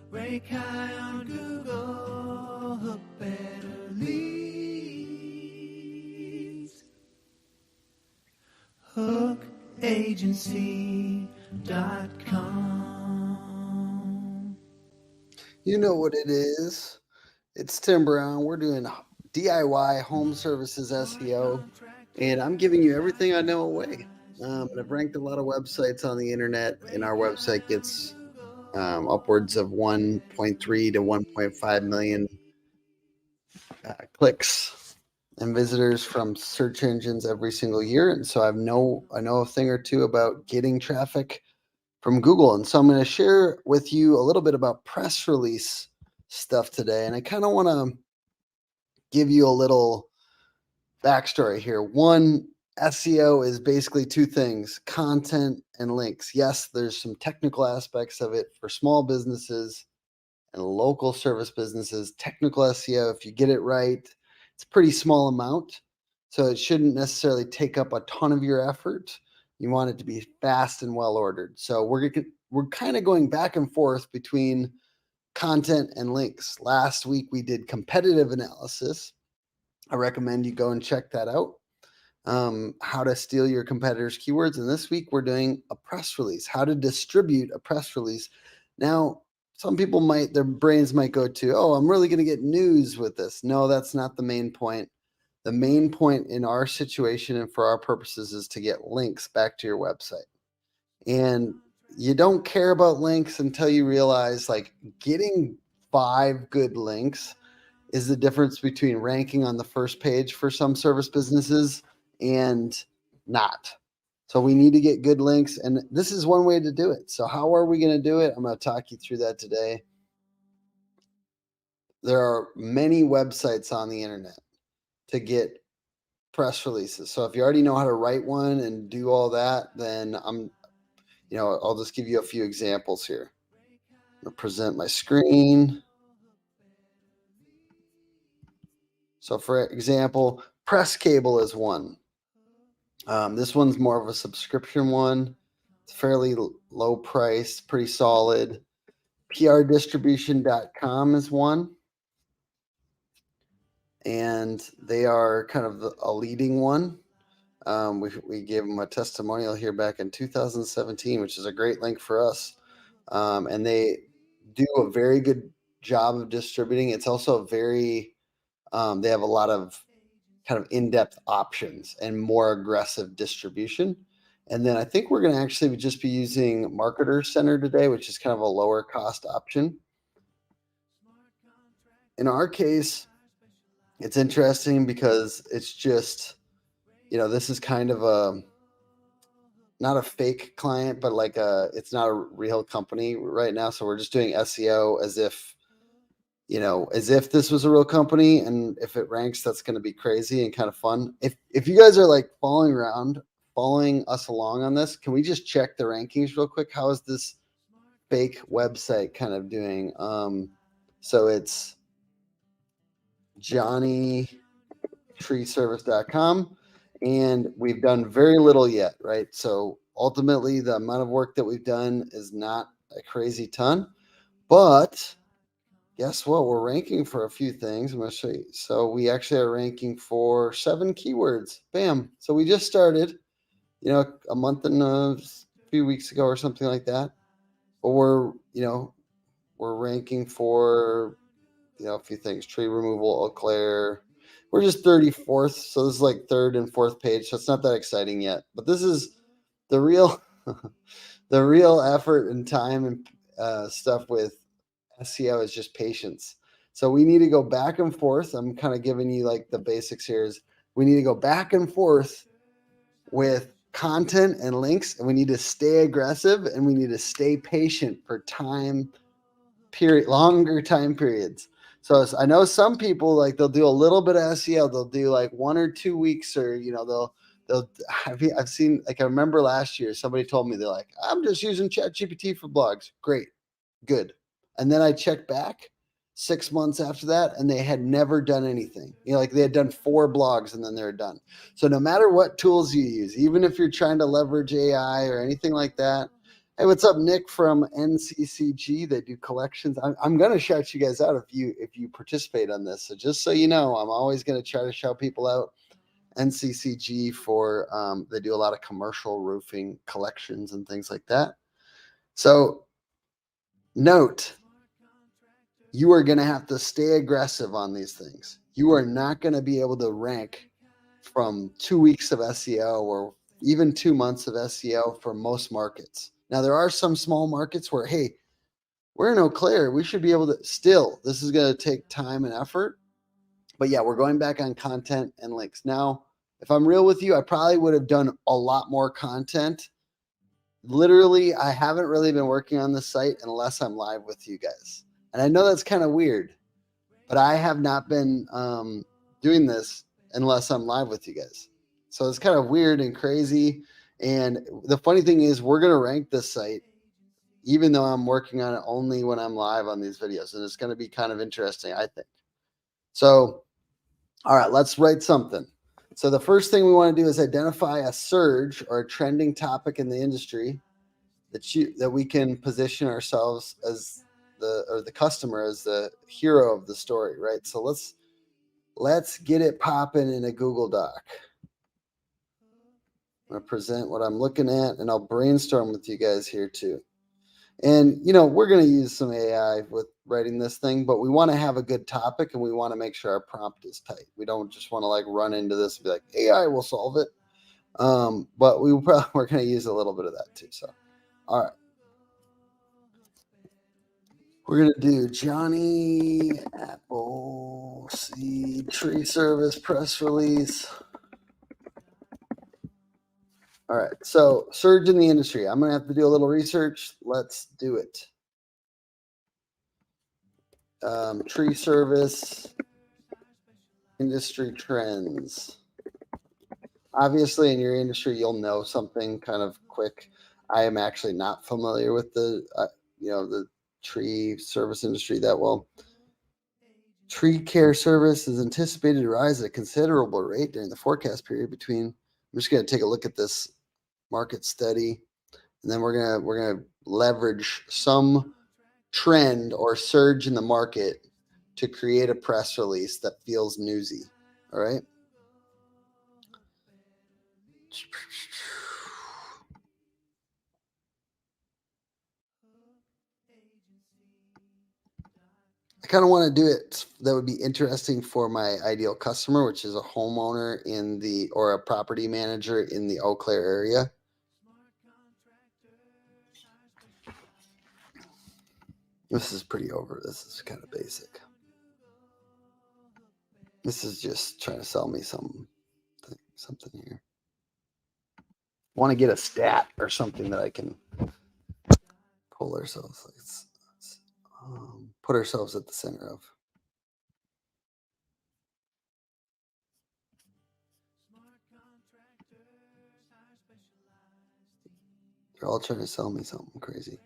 Rank high on Google, hook better leads. Hookagency.com. You know what it is. It's Tim Brown. We're doing DIY home services SEO, and I'm giving you everything I know away. And I've ranked a lot of websites on the internet, and our website gets upwards of 1.3 to 1.5 million clicks and visitors from search engines every single year. And so I know a thing or two about getting traffic from Google. And so I'm going to share with you a little bit about press release stuff today. And I kind of want to give you a little backstory here. One, SEO is basically two things: content and links. Yes, there's some technical aspects of it for small businesses and local service businesses. Technical SEO, if you get it right, it's a pretty small amount. So it shouldn't necessarily take up a ton of your effort. You want it to be fast and well ordered. So we're kind of going back and forth between content and links. Last week we did competitive analysis. I recommend you go and check that out. How to steal your competitors' keywords. And this week we're doing a press release, how to distribute a press release. Now, some people their brains might go to, oh, I'm really going to get news with this. No, that's not the main point. The main point in our situation and for our purposes is to get links back to your website. And you don't care about links until you realize like getting 5 good links is the difference between ranking on the first page for some service businesses and not. So we need to get good links, and this is one way to do it. So how are we going to do it? I'm going to talk you through that today. There are many websites on the internet to get press releases. So if you already know how to write one and do all that, then I'll just give you a few examples here. I'm going to present my screen. So for example, Press Cable is one. This one's more of a subscription one. It's fairly low price, pretty solid. PRdistribution.com is one. And they are kind of a leading one. We gave them a testimonial here back in 2017, which is a great link for us. And they do a very good job of distributing. It's also they have a lot of kind of in-depth options and more aggressive distribution. And then I think we're going to actually just be using Marketer Center today, which is kind of a lower cost option. In our case, it's interesting because it's just, this is kind of not a fake client, but it's not a real company right now. So we're just doing SEO as if this was a real company, and if it ranks, that's going to be crazy and kind of fun. If you guys are like following us along on this, can we just check the rankings real quick? How is this fake website kind of doing? So it's johnnytreeservice.com, and we've done very little yet, right? So ultimately, the amount of work that we've done is not a crazy ton, but guess what? We're ranking for a few things. I'm going to show you. So we actually are ranking for 7 keywords. Bam. So we just started, a month and a few weeks ago or something like that. But we're ranking for, a few things: tree removal, Eau Claire. We're just 34th. So this is like 3rd and 4th page. So it's not that exciting yet. But this is the real, the real effort and time and stuff with SEO is just patience. So we need to go back and forth. I'm kind of giving you like the basics here is we need to go back and forth with content and links, and we need to stay aggressive, and we need to stay patient for longer time periods. So I know some people they'll do a little bit of SEO. They'll do like 1 or 2 weeks, or I've seen, I remember last year somebody told me, they're like, I'm just using ChatGPT for blogs. Great, good. And then I checked back 6 months after that, and they had never done anything. They had done 4 blogs and then they're done. So no matter what tools you use, even if you're trying to leverage AI or anything like that, Hey, what's up, Nick from NCCG? They do collections. I'm going to shout you guys out if you participate on this. So just so you know, I'm always going to try to shout people out. NCCG for they do a lot of commercial roofing collections and things like that. So note, you are going to have to stay aggressive on these things. You are not going to be able to rank from 2 weeks of SEO or even 2 months of SEO for most markets. Now, there are some small markets where, hey, we're in Eau Claire. We should be able to still, this is going to take time and effort. But yeah, we're going back on content and links. Now, if I'm real with you, I probably would have done a lot more content. Literally, I haven't really been working on this site unless I'm live with you guys. And I know that's kind of weird, but I have not been doing this unless I'm live with you guys. So it's kind of weird and crazy. And the funny thing is, we're going to rank this site even though I'm working on it only when I'm live on these videos. And it's going to be kind of interesting, I think. So, all right, let's write something. So the first thing we want to do is identify a surge or a trending topic in the industry that we can position ourselves as the customer as the hero of the story, right? So let's get it popping in a Google Doc. I'm going to present what I'm looking at, and I'll brainstorm with you guys here too. And, we're going to use some AI with writing this thing, but we want to have a good topic and we want to make sure our prompt is tight. We don't just want to run into this and be like, AI will solve it. But we're going to use a little bit of that too. So, all right. We're going to do Johnny Appleseed tree service press release. All right. So, surge in the industry. I'm going to have to do a little research. Let's do it. Tree service industry trends. Obviously, in your industry, you'll know something kind of quick. I am actually not familiar with the tree service industry that well. Tree care service is anticipated to rise at a considerable rate during the forecast period between. I'm just going to take a look at this market study, and then we're gonna leverage some trend or surge in the market to create a press release that feels newsy. All right. I kind of want to do it that would be interesting for my ideal customer, which is a homeowner or a property manager in the Eau Claire area. This is pretty over. This is kind of basic. This is just trying to sell me something here. I want to get a stat or something that I can pull ourselves. Let's put ourselves at the center of. They're all trying to sell me something crazy.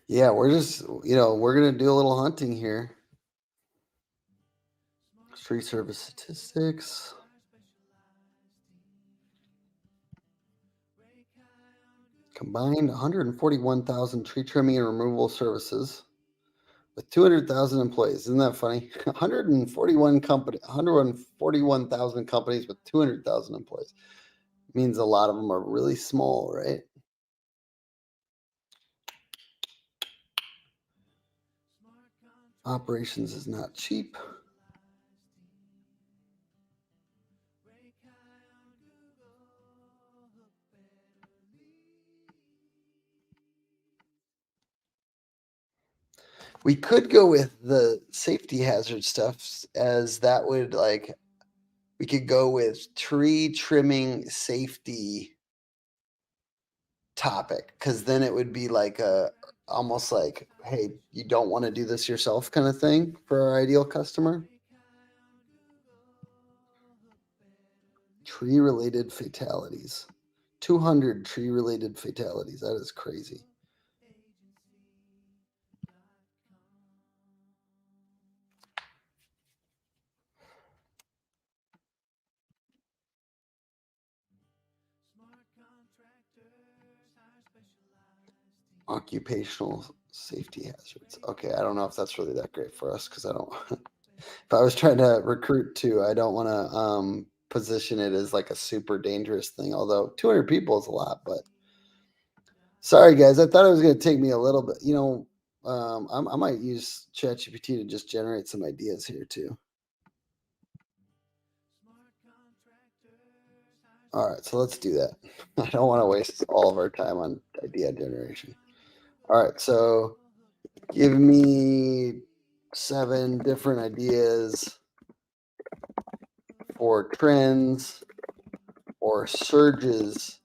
Yeah, we're just, we're going to do a little hunting here. Tree service statistics. Combined 141,000 tree trimming and removal services with 200,000 employees. Isn't that funny? 141,000 companies with 200,000 employees. Means a lot of them are really small, right? Operations is not cheap. We could go with the safety hazard stuff, as that would like, we could go with tree trimming safety topic, because then it would be like a almost like, hey, you don't want to do this yourself kind of thing for our ideal customer. Tree related fatalities. 200 tree related fatalities. That is crazy. Occupational safety hazards. Okay, I don't know if that's really that great for us, because I don't if I was trying to recruit to, I don't want to position it as like a super dangerous thing, although 200 people is a lot. But sorry guys, I thought it was going to take me a little bit, I might use ChatGPT to just generate some ideas here too. All right, so let's do that. I don't want to waste all of our time on idea generation. All right, so give me 7 different ideas for trends or surges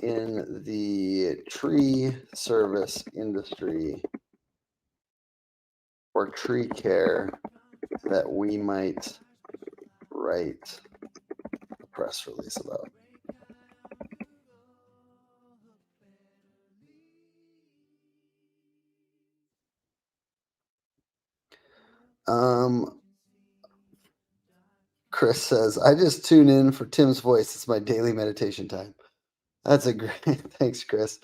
in the tree service industry or tree care that we might write a press release about. Chris says, I just tune in for Tim's voice. It's my daily meditation time. That's a great, thanks, Chris.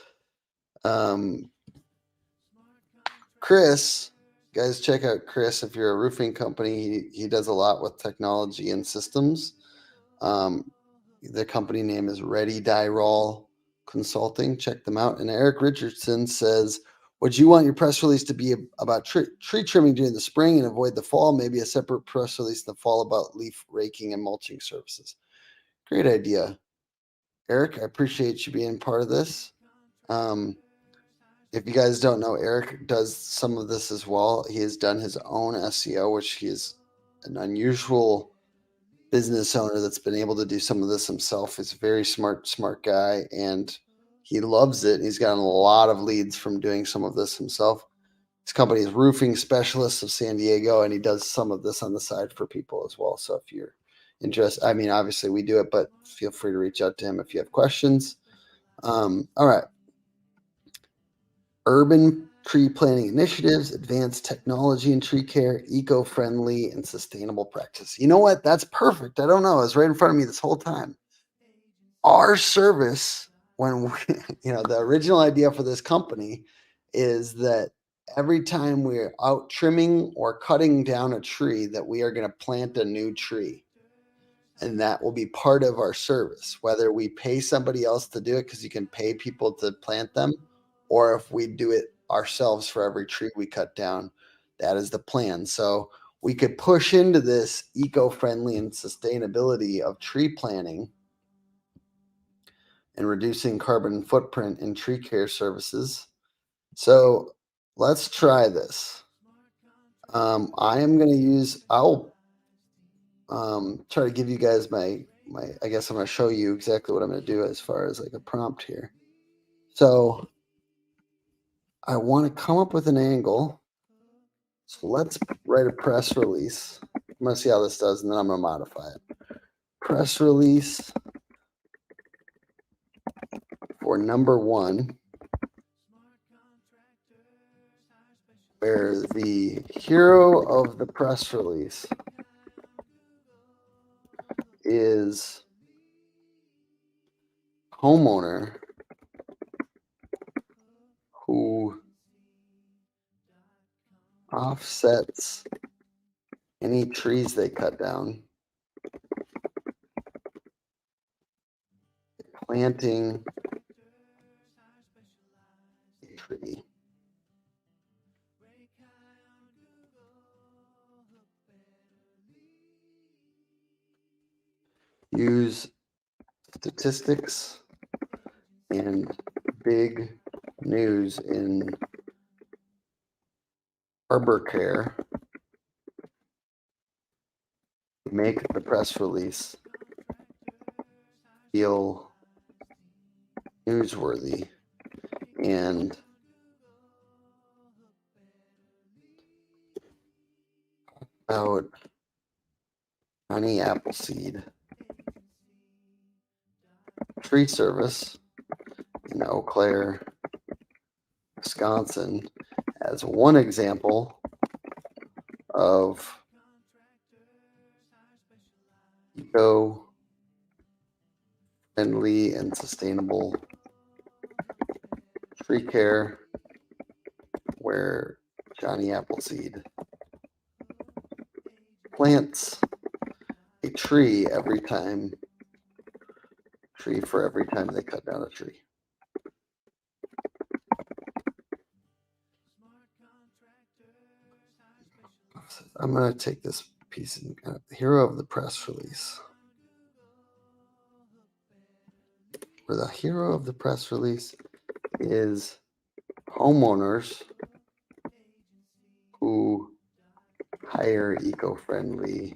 Chris, guys, check out Chris if you're a roofing company. He does a lot with technology and systems. The company name is Ready Die Roll Consulting. Check them out. And Eric Richardson says, would you want your press release to be about tree trimming during the spring and avoid the fall? Maybe a separate press release in the fall about leaf raking and mulching services. Great idea. Eric, I appreciate you being part of this. If you guys don't know, Eric does some of this as well. He has done his own SEO, which he is an unusual business owner that's been able to do some of this himself. He's a very smart guy, and he loves it. He's gotten a lot of leads from doing some of this himself. His company is Roofing Specialists of San Diego, and he does some of this on the side for people as well. So if you're interested, I mean, obviously we do it, but feel free to reach out to him if you have questions. All right. Urban tree planting initiatives, advanced technology in tree care, eco-friendly and sustainable practice. You know what? That's perfect. I don't know. It was right in front of me this whole time. Our service, when we, the original idea for this company is that every time we're out trimming or cutting down a tree, that we are going to plant a new tree. And that will be part of our service, whether we pay somebody else to do it, because you can pay people to plant them, or if we do it ourselves for every tree we cut down. That is the plan. So we could push into this eco-friendly and sustainability of tree planting and reducing carbon footprint in tree care services. So let's try this. I'll try to give you guys I guess I'm going to show you exactly what I'm going to do as far as like a prompt here. So I want to come up with an angle. So let's write a press release. I'm going to see how this does, and then I'm going to modify it. Press release for number 1, where the hero of the press release is homeowner who offsets any trees they cut down, planting a tree. Use statistics and big news in Arbor Care make the press release feel newsworthy and about Johnny Appleseed tree service in Eau Claire, Wisconsin, as one example of eco-friendly and sustainable tree care where Johnny Appleseed plants a tree for every time they cut down a tree. I'm going to take this piece and hero of the press release. Where the hero of the press release is homeowners who hire eco-friendly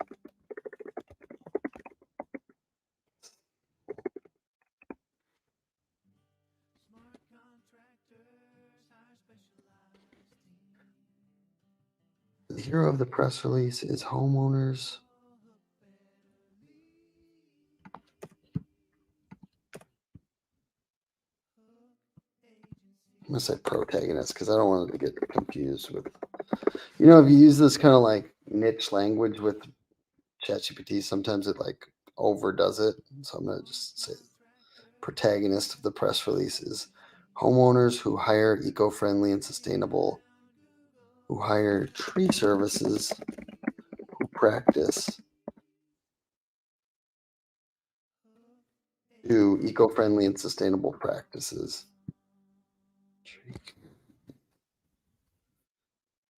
the hero of the press release is homeowners I'm going to say protagonist because I don't want it to get confused with, if you use this kind of like niche language with ChatGPT, sometimes it like overdoes it. So I'm going to just say protagonist of the press release is homeowners who hire eco-friendly and sustainable, who hire tree services, who practice do eco-friendly and sustainable practices.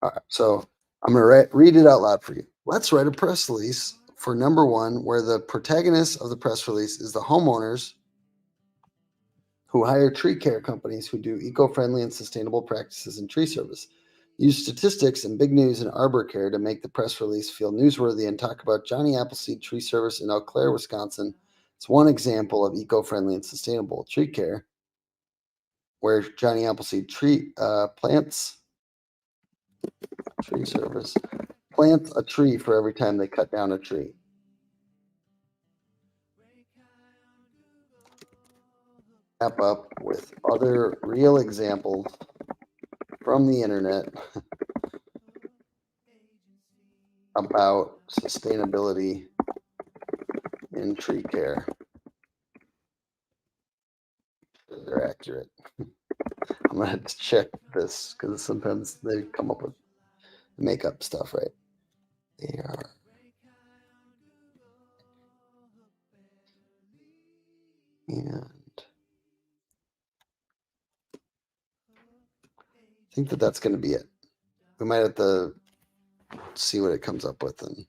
All right, so I'm going to read it out loud for you. Let's write a press release for number one, where the protagonist of the press release is the homeowners who hire tree care companies who do eco-friendly and sustainable practices in tree service. Use statistics and big news in arbor care to make the press release feel newsworthy and talk about Johnny Appleseed Tree Service in Eau Claire, Wisconsin. It's one example of eco-friendly and sustainable tree care where Johnny Appleseed plants tree service. Plant a tree for every time they cut down a tree. Wrap up with other real examples from the internet about sustainability in tree care. They're accurate. I'm going to check this because sometimes they come up with makeup stuff, right? They are. And I think that's going to be it. We might have to see what it comes up with. And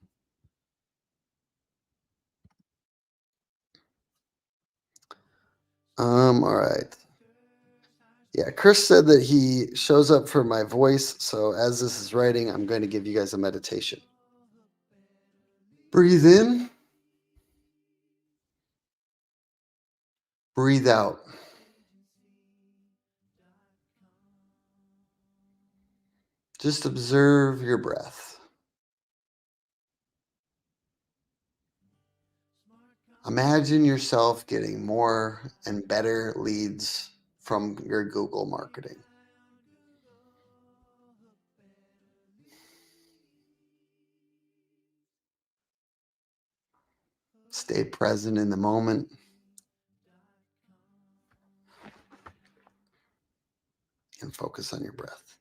all right. Yeah, Chris said that he shows up for my voice. So as this is writing, I'm going to give you guys a meditation. Breathe in. Breathe out. Just observe your breath. Imagine yourself getting more and better leads from your Google marketing. Stay present in the moment. And focus on your breath.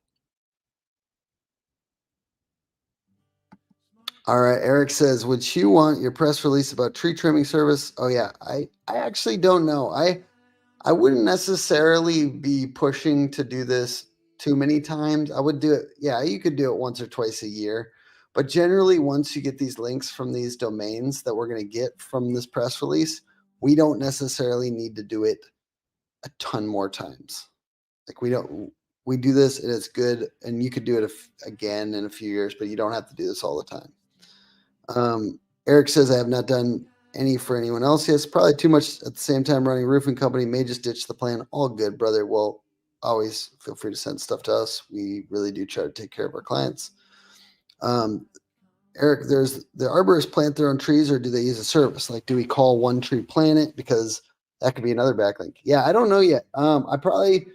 All right, Eric says, would you want your press release about tree trimming service? Oh yeah, I actually don't know. I wouldn't necessarily be pushing to do this too many times. I would do it. Yeah, you could do it once or twice a year. But generally, once you get these links from these domains that we're going to get from this press release, we don't necessarily need to do it a ton more times. Like we we do this and it's good, and you could do it again in a few years, but you don't have to do this all the time. Eric says, I have not done any for anyone else. Yes, probably too much at the same time running a roofing company. May just ditch the plan. All good, brother. Well, always feel free to send stuff to us. We really do try to take care of our clients. Eric, there's the arborists plant their own trees, or do they use a service? Like, do we call One Tree Planet? Because that could be another backlink. Yeah, I don't know yet. I probably,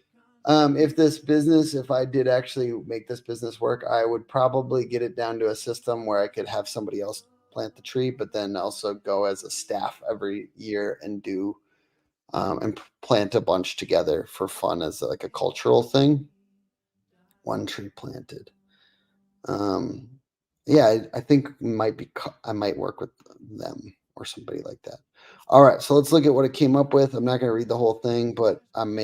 if I did actually make this business work, I would probably get it down to a system where I could have somebody else plant the tree, but then also go as a staff every year and do and plant a bunch together for fun as like a cultural thing. One tree planted. Yeah, I think I might work with them or somebody like that. All right, so let's look at what it came up with. I'm not going to read the whole thing, but I'm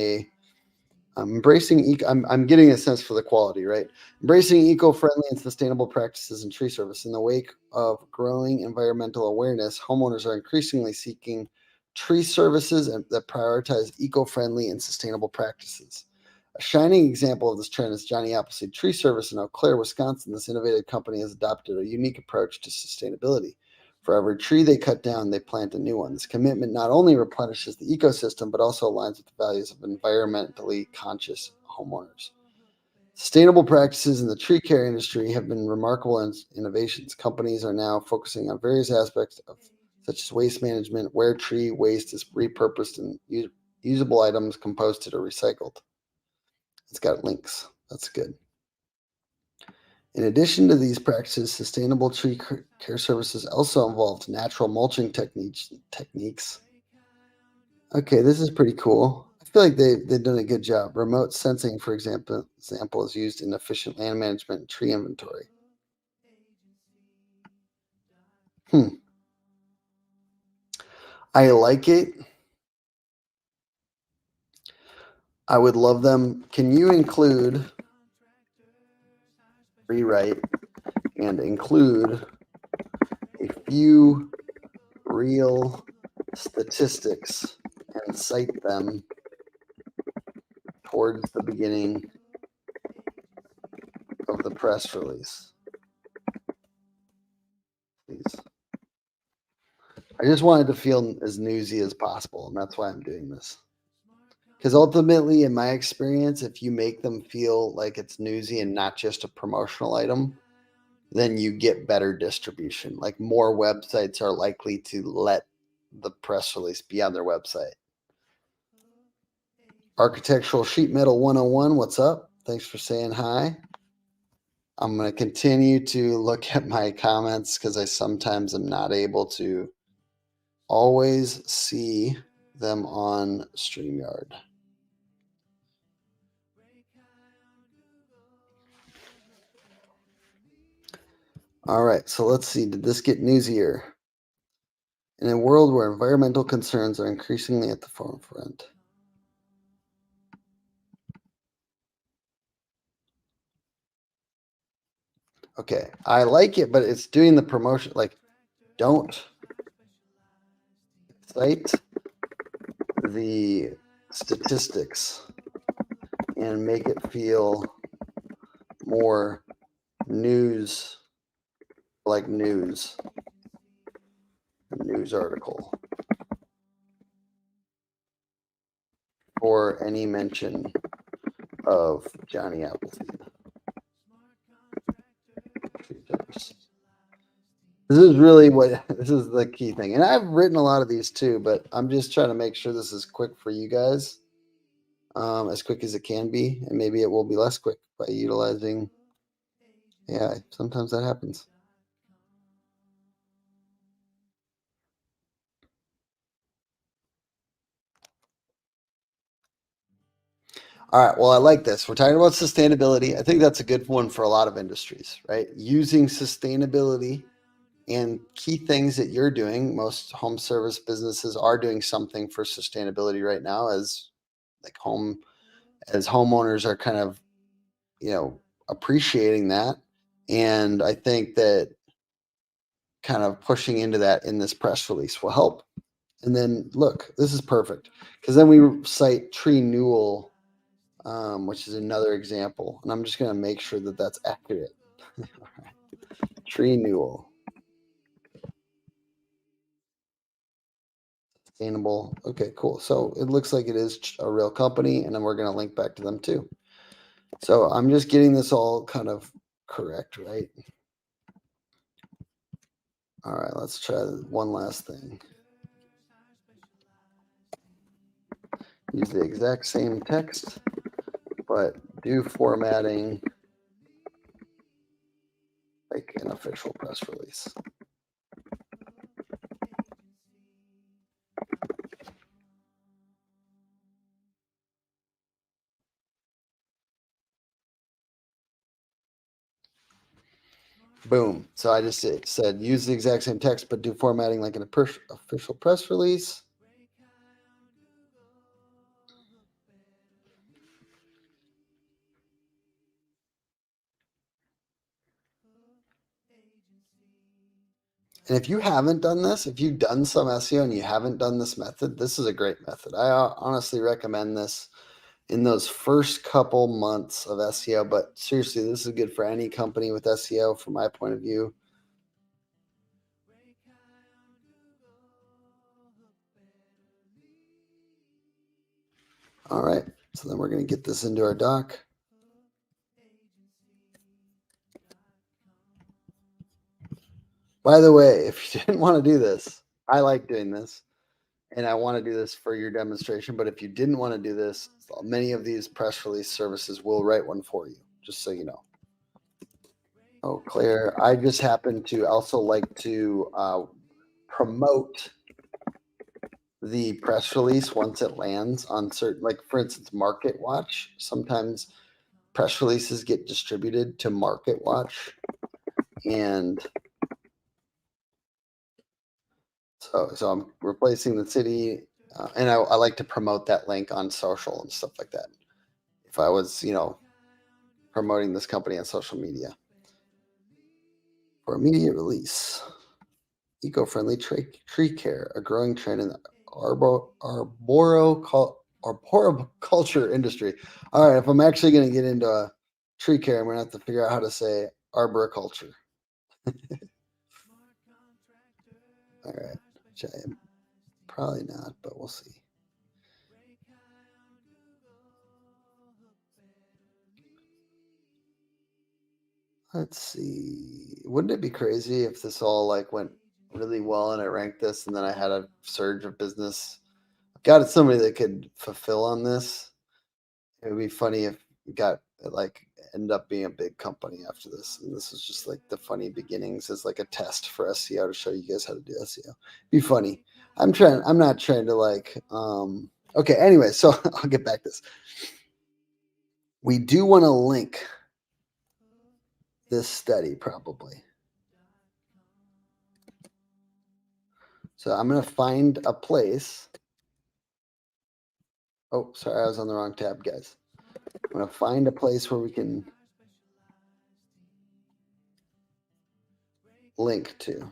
embracing I'm getting a sense for the quality, right? Embracing eco-friendly and sustainable practices in tree service. In the wake of growing environmental awareness, homeowners are increasingly seeking tree services that prioritize eco-friendly and sustainable practices. A shining example of this trend is Johnny Appleseed Tree Service in Eau Claire, Wisconsin. This innovative company has adopted a unique approach to sustainability. For every tree they cut down, they plant a new one. This commitment not only replenishes the ecosystem, but also aligns with the values of environmentally conscious homeowners. Sustainable practices in the tree care industry have been remarkable innovations. Companies are now focusing on various aspects such as waste management, where tree waste is repurposed and usable items composted or recycled. It's got links. That's good. In addition to these practices, sustainable tree care services also involved natural mulching techniques. Okay, this is pretty cool. I feel like they've done a good job. Remote sensing, for example, is used in efficient land management and tree inventory. I like it. I would love them. Can you rewrite and include a few real statistics and cite them towards the beginning of the press release, please? I just wanted to feel as newsy as possible, and that's why I'm doing this. Because ultimately, in my experience, if you make them feel like it's newsy and not just a promotional item, then you get better distribution. Like, more websites are likely to let the press release be on their website. Architectural Sheet Metal 101, what's up? Thanks for saying hi. I'm going to continue to look at my comments because I sometimes am not able to always see them on StreamYard. All right, so let's see. Did this get newsier? In a world where environmental concerns are increasingly at the forefront. Okay, I like it, but it's doing the promotion. Like, don't cite the statistics and make it feel more news, like news article, or any mention of Johnny Appleseed. This is really this is the key thing. And I've written a lot of these too, but I'm just trying to make sure this is quick for you guys, as quick as it can be. And maybe it will be less quick by utilizing AI. Sometimes that happens. All right. Well, I like this. We're talking about sustainability. I think that's a good one for a lot of industries, right? Using sustainability and key things that you're doing. Most home service businesses are doing something for sustainability right now, as homeowners are kind of, appreciating that. And I think that kind of pushing into that in this press release will help. And then look, this is perfect because then we cite tree newel which is another example. And I'm just going to make sure that that's accurate. All right. Tree newel. Sustainable. Okay, cool. So it looks like it is a real company, and then we're going to link back to them too. So I'm just getting this all kind of correct, right? All right, let's try one last thing. Use the exact same text, but do formatting like an official press release. Boom. So I just said use the exact same text, but do formatting like an official press release. And if you haven't done this, if you've done some SEO and you haven't done this method, this is a great method. I honestly recommend this in those first couple months of SEO. But seriously, this is good for any company with SEO from my point of view. All right, so then we're going to get this into our doc. By the way, if you didn't want to do this, I like doing this, and I want to do this for your demonstration. But if you didn't want to do this, many of these press release services will write one for you, just so you know. Oh, Claire, I just happen to also like to promote the press release once it lands on certain, like for instance, Market Watch. Sometimes press releases get distributed to Market Watch, and so I'm replacing the city, and I like to promote that link on social and stuff like that. If I was, promoting this company on social media for immediate release, eco-friendly tree care, a growing trend in the arboriculture industry. All right, if I'm actually going to get into a tree care, I'm going to have to figure out how to say arboriculture. All right, which I am probably not, but we'll see. Let's see. Wouldn't it be crazy if this all like went really well and I ranked this and then I had a surge of business? I've got somebody that could fulfill on this. It would be funny if it got like end up being a big company after this. And this is just like the funny beginnings as like a test for SEO to show you guys how to do SEO. Be funny. I'm not trying to okay, anyway, so I'll get back to this. We do want to link this study probably. So I'm going to find a place. Oh, sorry, I was on the wrong tab, guys. I'm going to find a place where we can link to.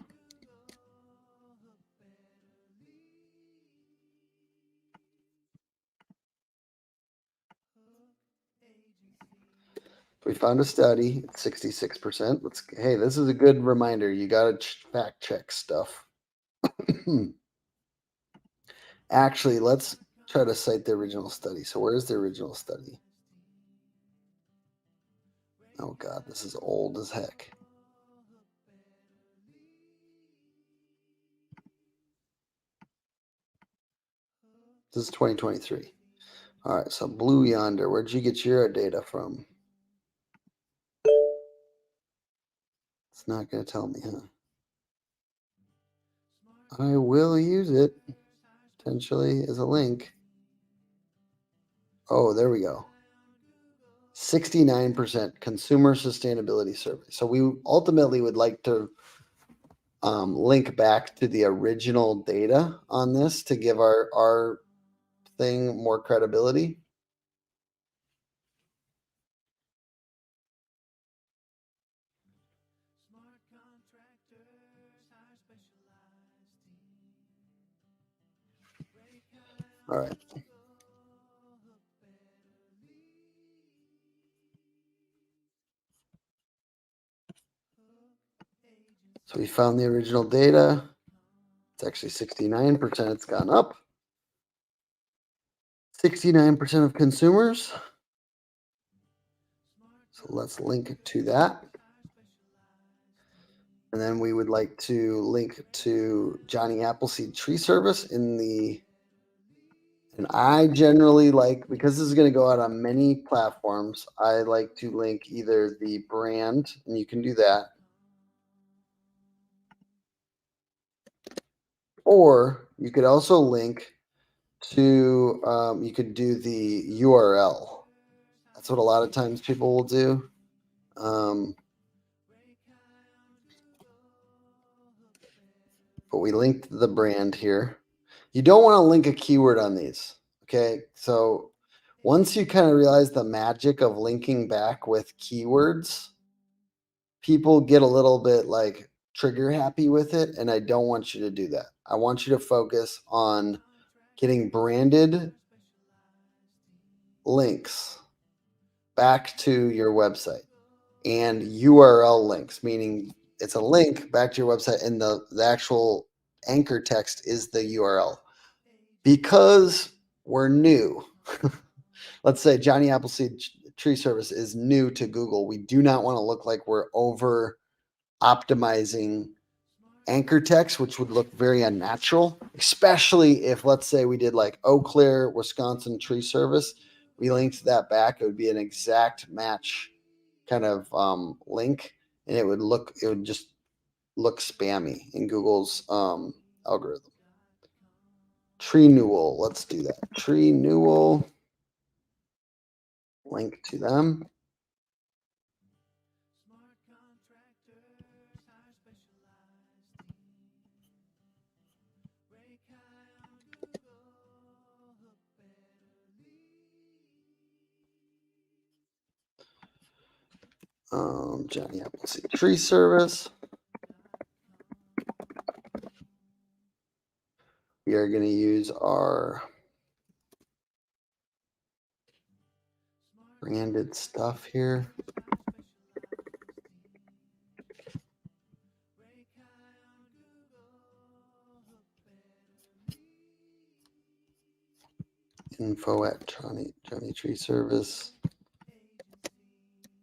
We found a study, 66%. Hey, this is a good reminder. You got to fact check stuff. Actually, let's try to cite the original study. So where's the original study? Oh God, this is old as heck. This is 2023. All right, so Blue Yonder, where'd you get your data from? It's not going to tell me, huh? I will use it potentially as a link. Oh, there we go. 69% consumer sustainability survey. So we ultimately would like to link back to the original data on this to give our thing more credibility. All right. So we found the original data. It's actually 69%. It's gone up. 69% of consumers. So let's link to that. And then we would like to link to Johnny Appleseed Tree Service and I generally like, because this is going to go out on many platforms, I like to link either the brand, and you can do that, or you could also link to, you could do the URL. That's what a lot of times people will do. But we linked the brand here. You don't want to link a keyword on these. Okay. So once you kind of realize the magic of linking back with keywords, people get a little bit like trigger happy with it. And I don't want you to do that. I want you to focus on getting branded links back to your website and URL links, meaning it's a link back to your website and the actual anchor text is the URL. Because we're new, let's say Johnny Appleseed Tree Service is new to Google. We do not want to look like we're over optimizing anchor text, which would look very unnatural, especially if, let's say, we did like Eau Claire, Wisconsin Tree Service. We linked that back. It would be an exact match kind of link, and it would just look spammy in Google's algorithm. Tree Newell, let's do that. Tree Newell, link to them. Johnny Appleseed Tree Service. We are going to use our branded stuff here. Info at Johnny Tree Service.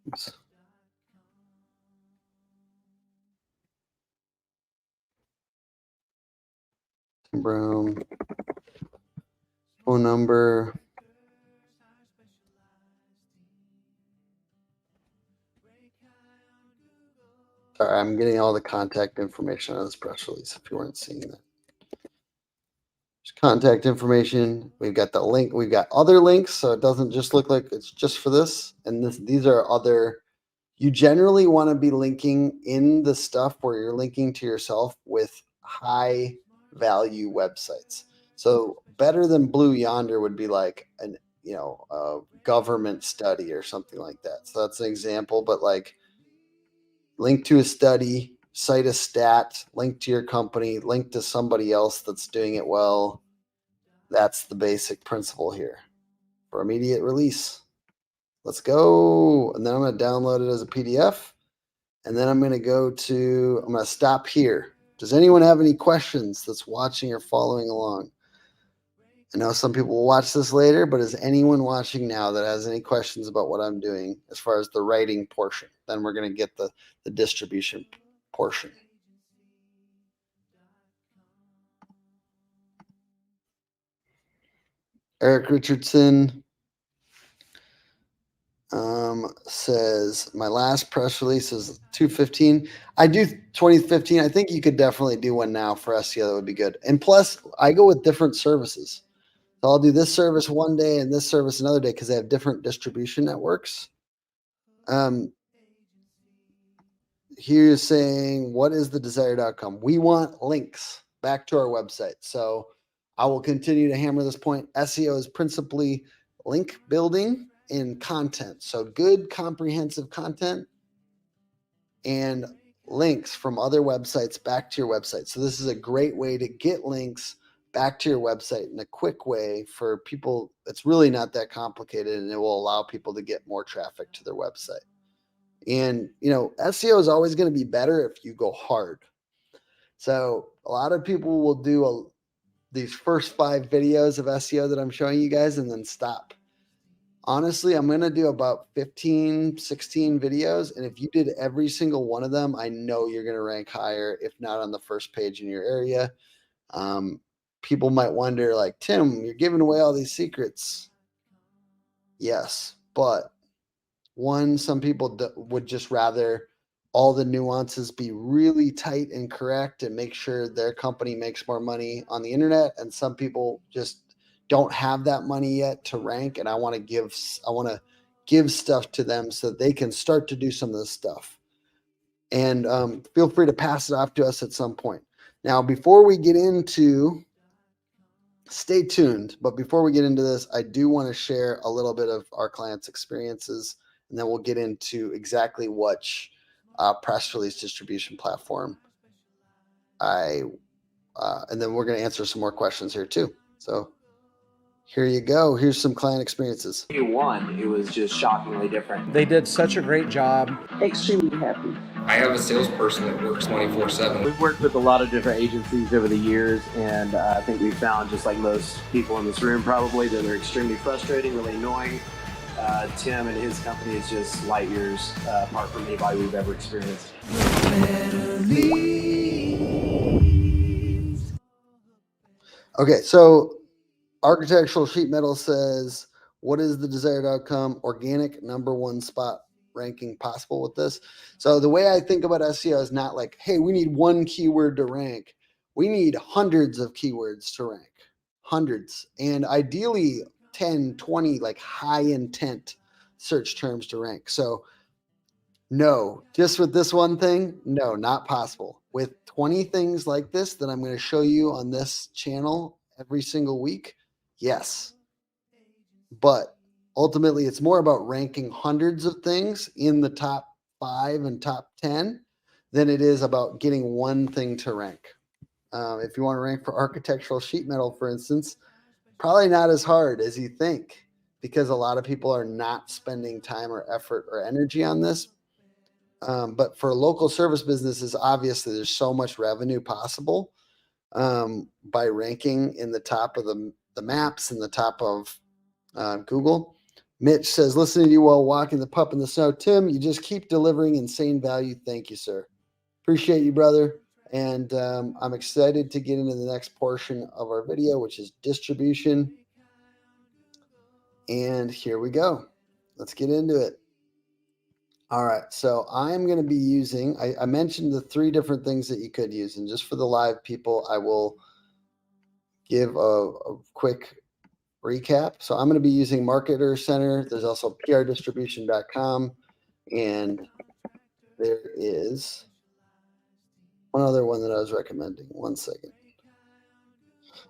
Oops. Brown. Phone number. Sorry, I'm getting all the contact information on this press release if you weren't seeing that. There's contact information. We've got the link. We've got other links, so it doesn't just look like it's just for this. And these are other. You generally want to be linking in the stuff where you're linking to yourself with high value websites. So better than Blue Yonder would be like a government study or something like that. So that's an example, but like link to a study, cite a stat, link to your company, link to somebody else that's doing it well. That's the basic principle here for immediate release. Let's go. And then I'm going to download it as a PDF. And then I'm going to stop here. Does anyone have any questions that's watching or following along? I know some people will watch this later, but is anyone watching now that has any questions about what I'm doing as far as the writing portion? Then we're going to get the distribution portion. Eric Richardson says, my last press release is 215. I do 2015. I think you could definitely do one now for SEO. That would be good. And plus, I go with different services. So I'll do this service one day and this service another day because they have different distribution networks. Here's saying, what is the desired outcome? We want links back to our website. So I will continue to hammer this point. SEO is principally link building and content. So good comprehensive content and links from other websites back to your website. So this is a great way to get links back to your website in a quick way for people. It's really not that complicated, and it will allow people to get more traffic to their website. And SEO is always going to be better if you go hard. So a lot of people will do these first 5 videos of SEO that I'm showing you guys and then stop. Honestly, I'm going to do about 15, 16 videos. And if you did every single one of them, I know you're going to rank higher, if not on the first page in your area. People might wonder, like, Tim, you're giving away all these secrets. Yes, but some people would just rather all the nuances be really tight and correct and make sure their company makes more money on the internet. And some people just don't have that money yet to rank. And I want to give stuff to them so that they can start to do some of this stuff. And feel free to pass it off to us at some point. Now, stay tuned. But before we get into this, I do want to share a little bit of our clients' experiences, and then we'll get into exactly which press release distribution platform and then we're going to answer some more questions here too. So here you go. Here's some client experiences. Q1, it was just shockingly different. They did such a great job. Extremely happy. I have a salesperson that works 24/7. We've worked with a lot of different agencies over the years, and I think we found, just like most people in this room probably, that they're extremely frustrating, really annoying. Tim and his company is just light years apart from anybody we've ever experienced. Okay, so Architectural Sheet Metal says, what is the desired outcome? Organic #1 spot ranking possible with this? So the way I think about SEO is not like, hey, we need one keyword to rank. We need hundreds of keywords to rank. Hundreds. And ideally 10, 20 like high intent search terms to rank. So no, just with this one thing, no, not possible. With 20 things like this that I'm going to show you on this channel every single week, yes. But ultimately, it's more about ranking hundreds of things in the top 5 and top 10 than it is about getting one thing to rank. If you want to rank for architectural sheet metal, for instance, probably not as hard as you think, because a lot of people are not spending time or effort or energy on this. But for local service businesses, obviously, there's so much revenue possible by ranking in the top of the maps and the top of Google. Mitch says, listening to you while walking the pup in the snow. Tim, you just keep delivering insane value. Thank you, sir. Appreciate you, brother. And I'm excited to get into the next portion of our video, which is distribution. And here we go. Let's get into it. All right, so I'm going to be using, I mentioned the 3 different things that you could use. And just for the live people, I will give a quick recap. So I'm going to be using Marketer Center. There's also prdistribution.com. And there is one other one that I was recommending. One second.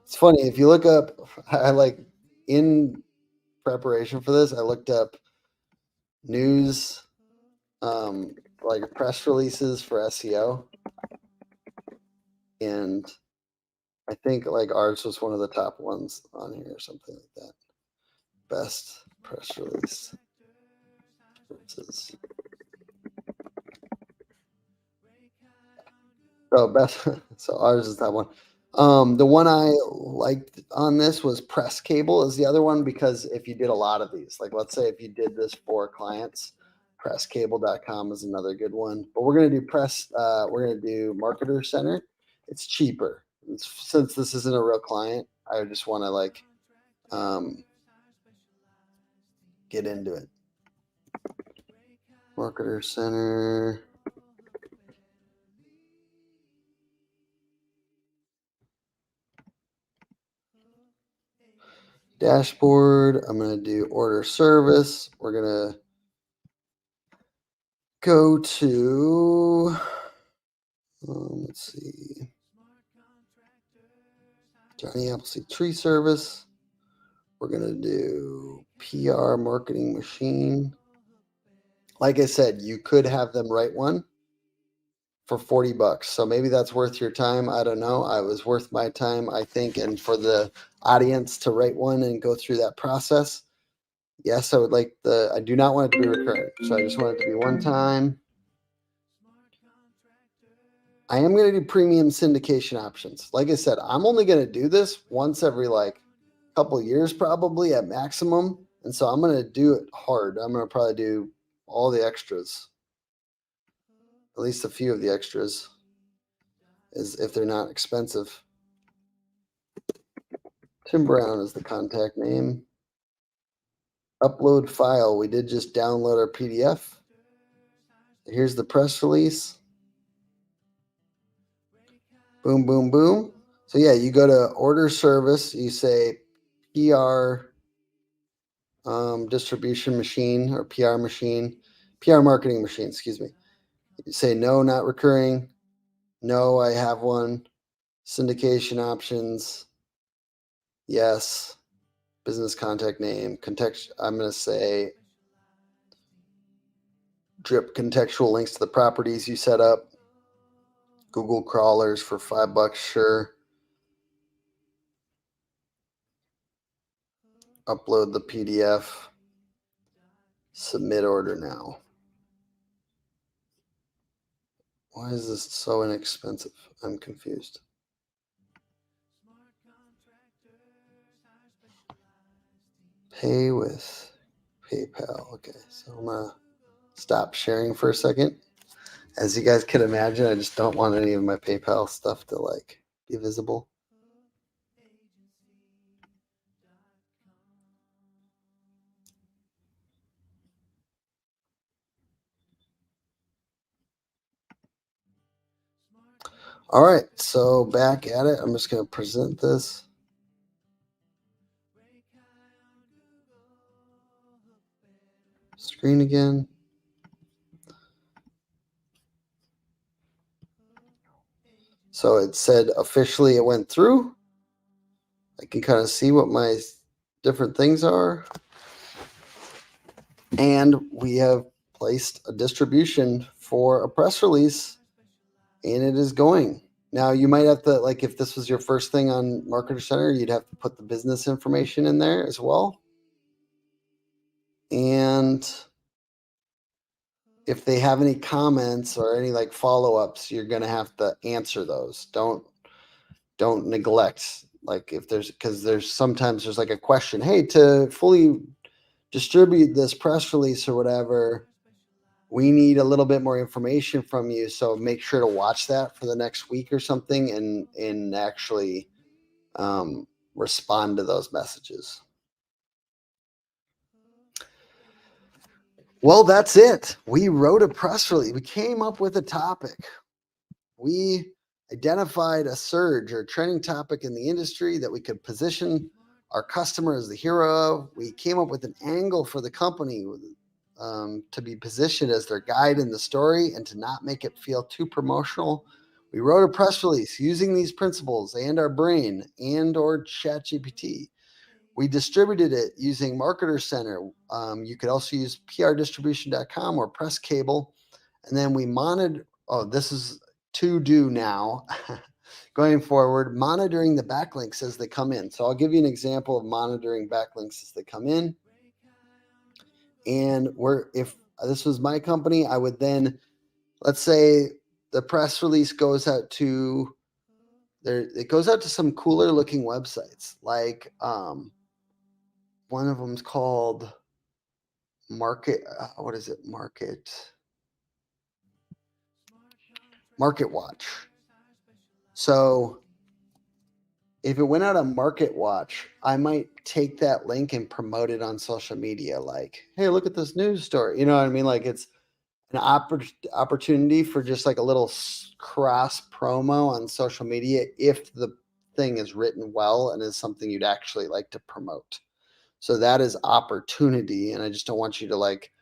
It's funny, if you look up, in preparation for this, I looked up news, like press releases for SEO. And I think like ours was one of the top ones on here or something like that. Best press release. So ours is that one. The one I liked on this was Press Cable is the other one, because if you did a lot of these, like let's say if you did this for clients, presscable.com is another good one. But we're going to do Marketer Center. It's cheaper. Since this isn't a real client, I just want to get into it. Marketer Center. Dashboard. I'm going to do order service. We're going to go to, let's see, Johnny Appleseed Tree Service. We're going to do PR Marketing Machine. Like I said, you could have them write one for $40. So maybe that's worth your time. I don't know. I was worth my time, I think, and for the audience to write one and go through that process. Yes, I would like I do not want it to be recurrent. So I just want it to be one time. I am going to do premium syndication options. Like I said, I'm only going to do this once every like couple years probably at maximum. And so I'm going to do it hard. I'm going to probably do all the extras, at least a few of the extras, is if they're not expensive. Tim Brown is the contact name. Upload file. We did just download our PDF. Here's the press release. Boom, boom, boom. So yeah, you go to order service, you say PR distribution machine or PR machine, PR marketing machine, excuse me. You say no, not recurring. No, I have one. Syndication options. Yes. Business contact name. Context. I'm going to say drip contextual links to the properties you set up. Google crawlers for $5, sure. Upload the PDF. Submit order now. Why is this so inexpensive? I'm confused. Pay with PayPal. Okay, so I'm going to stop sharing for a second. As you guys can imagine, I just don't want any of my PayPal stuff to like be visible. All right, so back at it. I'm just going to present this. Screen again. So it said officially it went through. I can kind of see what my different things are. And we have placed a distribution for a press release, and it is going. Now, you might have to, like, if this was your first thing on Marketer Center, you'd have to put the business information in there as well. And if they have any comments or any like follow-ups, you're going to have to answer those. Don't neglect, like, if there's, because there's sometimes there's like a question, hey, to fully distribute this press release or whatever, we need a little bit more information from you. So make sure to watch that for the next week or something and actually respond to those messages. Well, that's it. We wrote a press release. We came up with a topic. We identified a surge or trending topic in the industry that we could position our customer as the hero of. We came up with an angle for the company to be positioned as their guide in the story and to not make it feel too promotional. We wrote a press release using these principles and our brain and or ChatGPT. We distributed it using Marketer Center. You could also use prdistribution.com or press cable. And then we monitored, this is to do now, going forward, monitoring the backlinks as they come in. So I'll give you an example of monitoring backlinks as they come in. And if this was my company, I would then, let's say the press release goes out to it goes out to some cooler looking websites. Like one of them's called Market Watch. So if it went out on Market Watch, I might take that link and promote it on social media. Like, hey, look at this news story. You know what I mean? Like, it's an opportunity for just like a little cross promo on social media if the thing is written well and is something you'd actually like to promote. So that is opportunity, and I just don't want you to like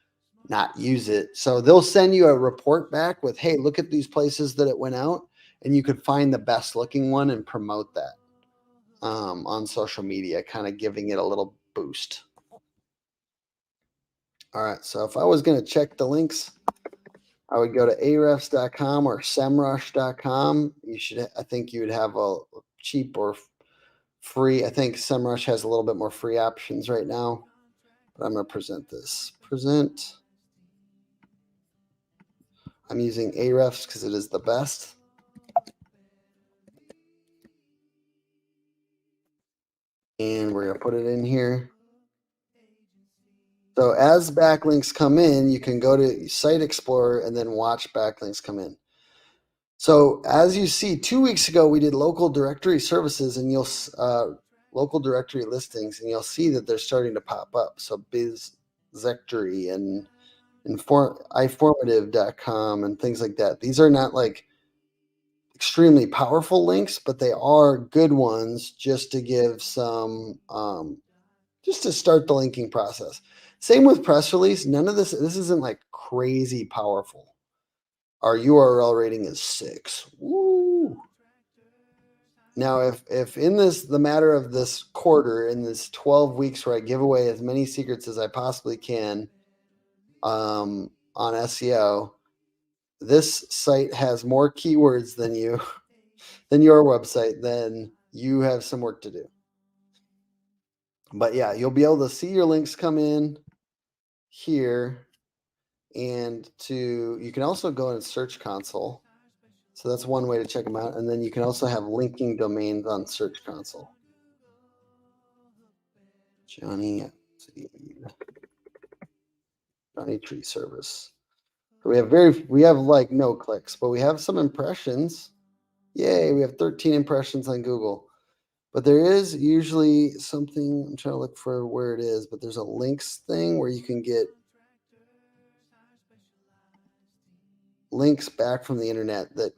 not use it. So they'll send you a report back with, hey, look at these places that it went out, and you could find the best looking one and promote that on social media, kind of giving it a little boost. All right, so if I was going to check the links, I would go to ahrefs.com or semrush.com. I think you would have a cheap or free. I think SEMrush has a little bit more free options right now, but I'm going to present this. Present. I'm using Ahrefs because it is the best. And we're going to put it in here. So as backlinks come in, you can go to Site Explorer and then watch backlinks come in. So as you see, 2 weeks ago, we did local directory services and local directory listings, and you'll see that they're starting to pop up. So BizZectory and iformative.com and things like that. These are not like extremely powerful links, but they are good ones just to give some just to start the linking process. Same with press release. None of this isn't like crazy powerful. Our URL rating is 6. Woo. Now, if in the matter of this quarter, in this 12 weeks where I give away as many secrets as I possibly can on SEO, this site has more keywords than your website, then you have some work to do. But yeah, you'll be able to see your links come in here, and you can also go in Search Console. So that's one way to check them out. And then you can also have linking domains on Search Console. Johnny Tree Service. So we have like no clicks, but we have some impressions. Yay, we have 13 impressions on Google. But there is usually something, I'm trying to look for where it is, but there's a links thing where you can get links back from the internet that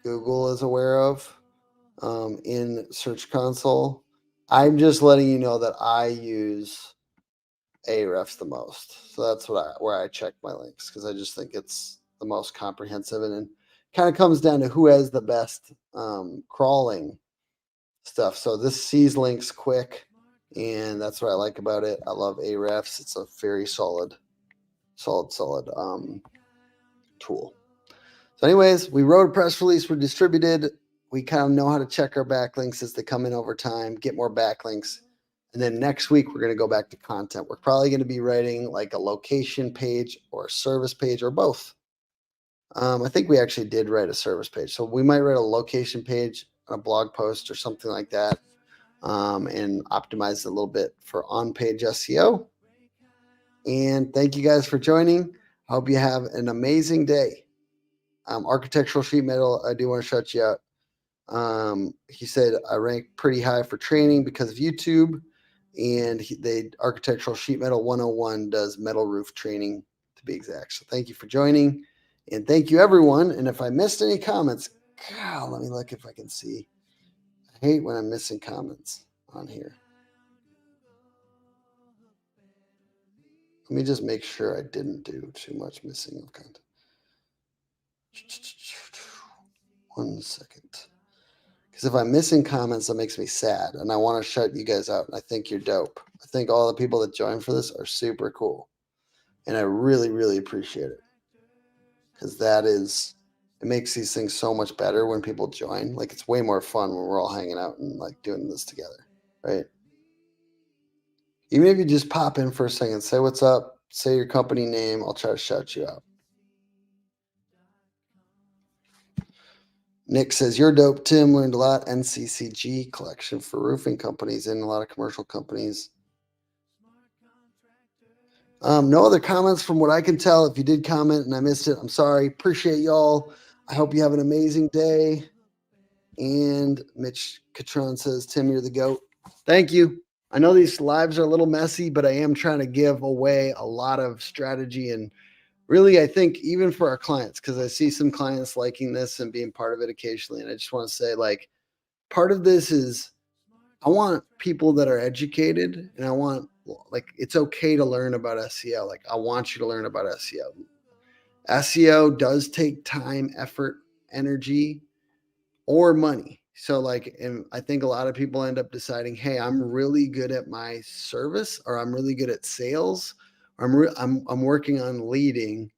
Google is aware of in Search Console. I'm just letting you know that I use Ahrefs the most. So that's where I check my links, because I just think it's the most comprehensive, and it kind of comes down to who has the best crawling stuff. So this sees links quick, and that's what I like about it. I love Ahrefs. It's a very solid tool. So anyways, we wrote a press release, we distributed, we kind of know how to check our backlinks as they come in over time, get more backlinks. And then next week, we're going to go back to content. We're probably going to be writing like a location page or a service page or both. I think we actually did write a service page. So we might write a location page, a blog post or something like that, and optimize it a little bit for on-page SEO. And thank you guys for joining. I hope you have an amazing day. Architectural Sheet Metal, I do want to shout you out. He said I rank pretty high for training because of YouTube, and Architectural Sheet Metal 101 does metal roof training, to be exact. So thank you for joining, and thank you everyone. And if I missed any comments, God, let me look if I can see. I hate when I'm missing comments on here. Let me just make sure I didn't do too much missing of content. 1 second. Because if I'm missing comments, that makes me sad, and I want to shout you guys out. And I think you're dope. I think all the people that join for this are super cool, and I really, really appreciate it, because it makes these things so much better when people join. Like, it's way more fun when we're all hanging out and like doing this together, right? Even if you just pop in for a second, say what's up, say your company name, I'll try to shout you out. Nick says, you're dope, Tim. Learned a lot. NCCG collection for roofing companies and a lot of commercial companies. No other comments from what I can tell. If you did comment and I missed it, I'm sorry. Appreciate y'all. I hope you have an amazing day. And Mitch Catron says, Tim, you're the GOAT. Thank you. I know these lives are a little messy, but I am trying to give away a lot of strategy, and really, I think even for our clients, because I see some clients liking this and being part of it occasionally. And I just want to say, like, part of this is I want people that are educated, and I want, like, it's okay to learn about SEO. Like, I want you to learn about SEO. SEO does take time, effort, energy, or money. So like, and I think a lot of people end up deciding, hey, I'm really good at my service, or I'm really good at sales, or I'm working on leading.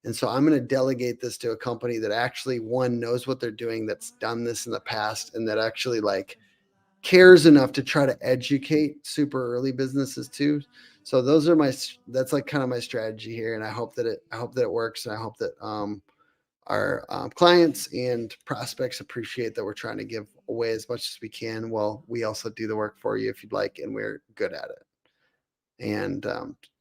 And so I'm going to delegate this to a company that actually, one, knows what they're doing, that's done this in the past, and that actually like cares enough to try to educate super early businesses too. So that's like kind of my strategy here. And I hope that it works. And I hope that clients and prospects appreciate that we're trying to give away as much as we can. Well, we also do the work for you if you'd like, and we're good at it. And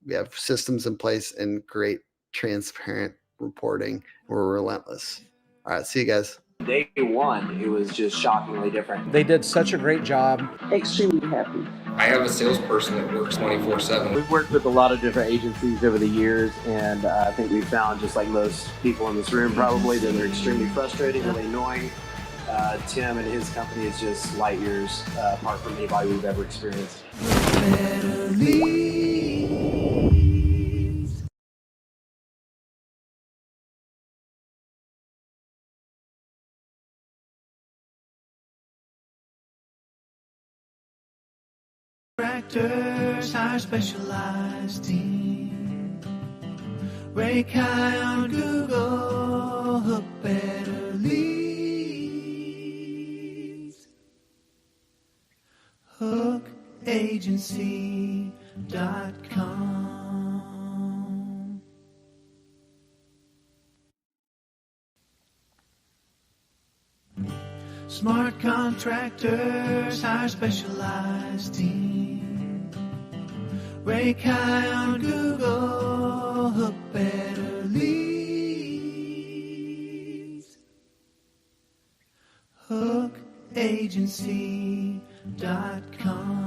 we have systems in place and great transparent reporting. We're relentless. All right, see you guys. Day one, it was just shockingly different. They did such a great job. Extremely happy. I have a salesperson that works 24/7. We've worked with a lot of different agencies over the years, and I think we found, just like most people in this room probably, that they're extremely frustrating, really annoying. Tim and his company is just light years apart from anybody we've ever experienced. Better leads. Tractors, our specialized team. Rank high on Google, hook better leads. Hookagency.com. Smart contractors, our specialized team. Rank high on Google, hook better leads. Hookagency.com.